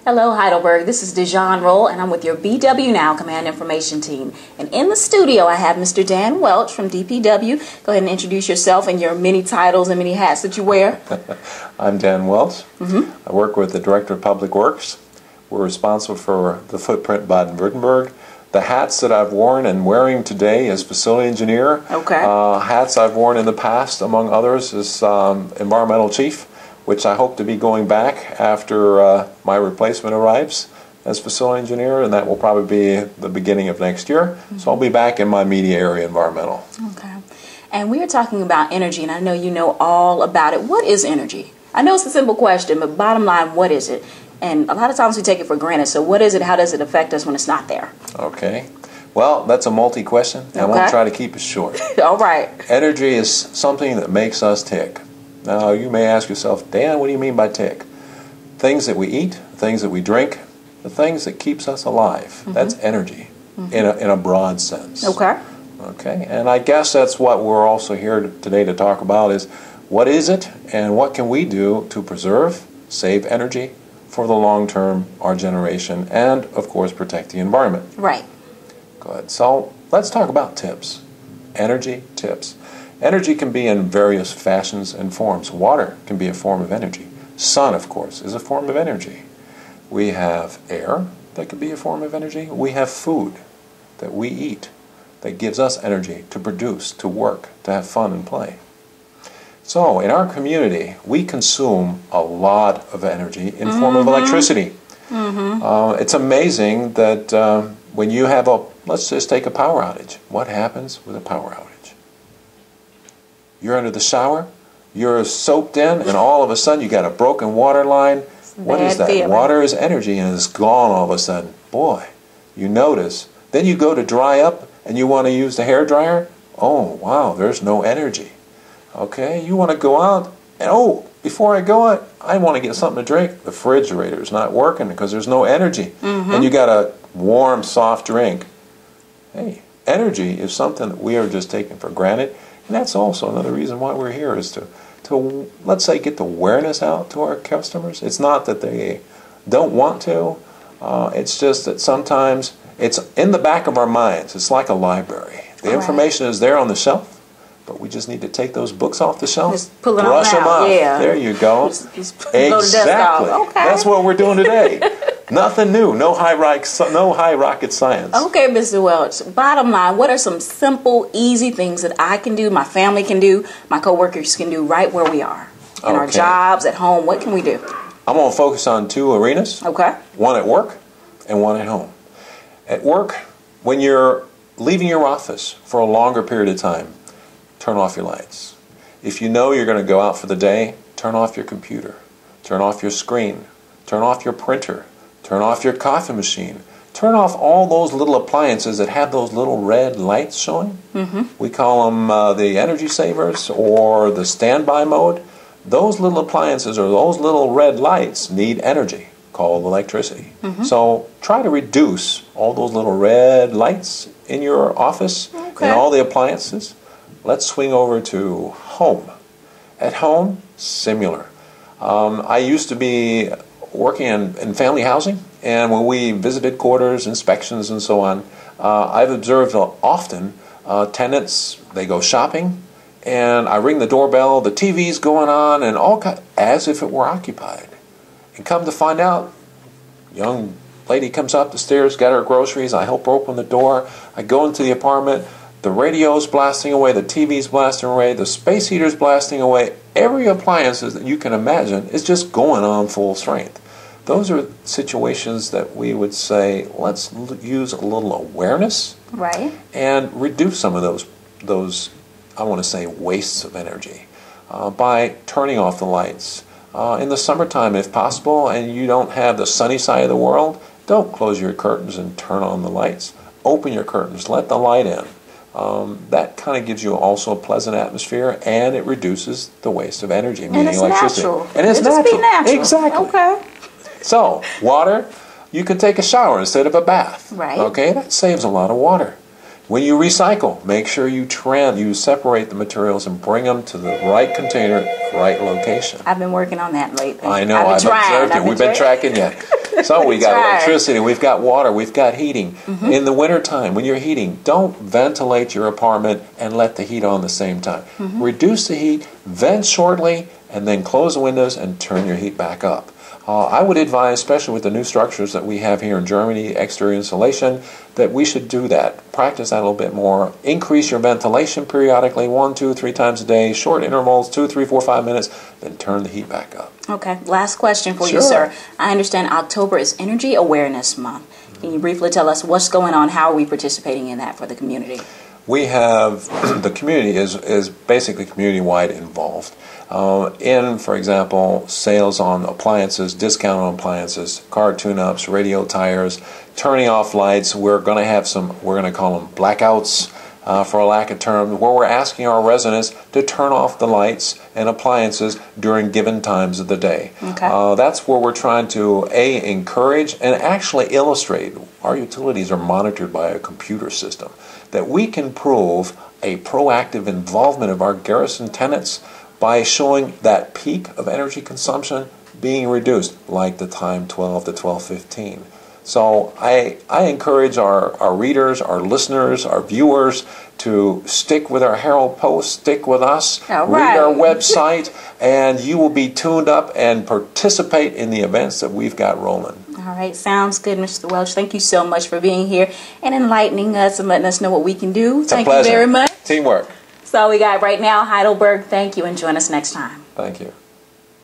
Hello Heidelberg, this is Dijon Rolle and I'm with your BW Now Command Information Team. And in the studio I have Mr. Dan Welch from DPW. Go ahead and introduce yourself and your many titles and many hats that you wear. I'm Dan Welch. I work with the Director of Public Works. We're responsible for the footprint Baden Wuerttemberg. The hats that I've worn and wearing today as facility engineer. Okay. Hats I've worn in the past, among others, is environmental chief, which I hope to be going back after my replacement arrives as facility engineer, and that will probably be the beginning of next year. So I'll be back in my media area, environmental. Okay. And we are talking about energy, and I know you know all about it. What is energy? I know it's a simple question, but bottom line, what is it? And a lot of times we take it for granted. So what is it? How does it affect us when it's not there? Okay. Well, that's a multi-question. I won't try to keep it short. All right. Energy is something that makes us tick. Now, you may ask yourself, Dan, what do you mean by tick? Things that we eat, things that we drink, the things that keeps us alive. That's energy in a broad sense. Okay. Okay. And I guess that's what we're also here today to talk about is what is it and what can we do to preserve, save energy for the long term, our generation, and of course protect the environment. Right. Good. So let's talk about tips. Energy tips. Energy can be in various fashions and forms. Water can be a form of energy. Sun, of course, is a form of energy. We have air that can be a form of energy. We have food that we eat that gives us energy to produce, to work, to have fun and play. So in our community, we consume a lot of energy in form of electricity. It's amazing that when you have let's just take a power outage. What happens with a power outage? You're under the shower, you're soaked in, and all of a sudden you got a broken water line. What is that? Feeling. Water is energy, and it's gone all of a sudden. Boy, you notice. Then you go to dry up, and you want to use the hair dryer. Oh, wow, there's no energy. Okay, you want to go out, and before I go out, I want to get something to drink. The refrigerator's not working because there's no energy. And you got a warm, soft drink. Hey, energy is something that we are just taking for granted. And that's also another reason why we're here is to let's say, get the awareness out to our customers. It's not that they don't want to. It's just that sometimes it's in the back of our minds. It's like a library. The information is there on the shelf. But we just need to take those books off the shelf, just pull brush them off. Yeah. There you go. Just Exactly. Okay. That's what we're doing today. Nothing new. No high rocket science. Okay, Mr. Welch. Bottom line, what are some simple, easy things that I can do, my family can do, my coworkers can do right where we are? In our jobs, at home, what can we do? I'm going to focus on two arenas. Okay. One at work and one at home. At work, when you're leaving your office for a longer period of time, turn off your lights. If you know you're going to go out for the day, turn off your computer. Turn off your screen. Turn off your printer. Turn off your coffee machine. Turn off all those little appliances that have those little red lights showing. We call them the energy savers or the standby mode. Those little appliances or those little red lights need energy, called electricity. So try to reduce all those little red lights in your office and all the appliances. Let's swing over to home. At home, similar. I used to be working in family housing, and when we visited quarters, inspections, and so on, I've observed often tenants, they go shopping, and I ring the doorbell, the TV's going on, and as if it were occupied. And come to find out, young lady comes up the stairs, got her groceries, I help her open the door, I go into the apartment, the radio's blasting away, the TV's blasting away, the space heater's blasting away. Every appliance that you can imagine is just going on full strength. Those are situations that we would say, let's use a little awareness and reduce some of those I want to say, wastes of energy by turning off the lights. In the summertime, if possible, and you don't have the sunny side of the world, don't close your curtains and turn on the lights. Open your curtains, let the light in. That kind of gives you also a pleasant atmosphere, and it reduces the waste of energy, meaning electricity. Natural. And it's natural. Just be natural. Exactly. Okay. So, water, you can take a shower instead of a bath. Right. Okay, that saves a lot of water. When you recycle, make sure you separate the materials and bring them to the right container, right location. I've been working on that lately. I know, I've observed it. We've been tracking you. So we got right. electricity, we've got water, we've got heating. In the wintertime, when you're heating, don't ventilate your apartment and let the heat on the same time. Reduce the heat, vent shortly, and then close the windows and turn your heat back up. I would advise, especially with the new structures that we have here in Germany, exterior insulation, that we should do that. Practice that a little bit more. Increase your ventilation periodically, 1, 2, 3 times a day, short intervals, 2, 3, 4, 5 minutes, then turn the heat back up. Okay, last question for you, sir. I understand October is Energy Awareness Month. Can you briefly tell us what's going on? How are we participating in that for the community? We have, the community is basically community-wide involved. For example, sales on appliances, discount on appliances, car tune-ups, radio tires, turning off lights. We're going to have some, we're going to call them blackouts for a lack of term, where we're asking our residents to turn off the lights and appliances during given times of the day. Okay. That's where we're trying to, encourage and actually illustrate. Our utilities are monitored by a computer system, that we can prove a proactive involvement of our Garrison tenants by showing that peak of energy consumption being reduced, like the time 12 to 12:15. So I encourage our readers, our listeners, our viewers to stick with our Herald Post, stick with us, read our website, and you will be tuned up and participate in the events that we've got rolling. All right, sounds good, Mr. Welch. Thank you so much for being here and enlightening us and letting us know what we can do. It's a pleasure. Thank you very much. Teamwork. That's all we got right now. Heidelberg, thank you, and join us next time. Thank you.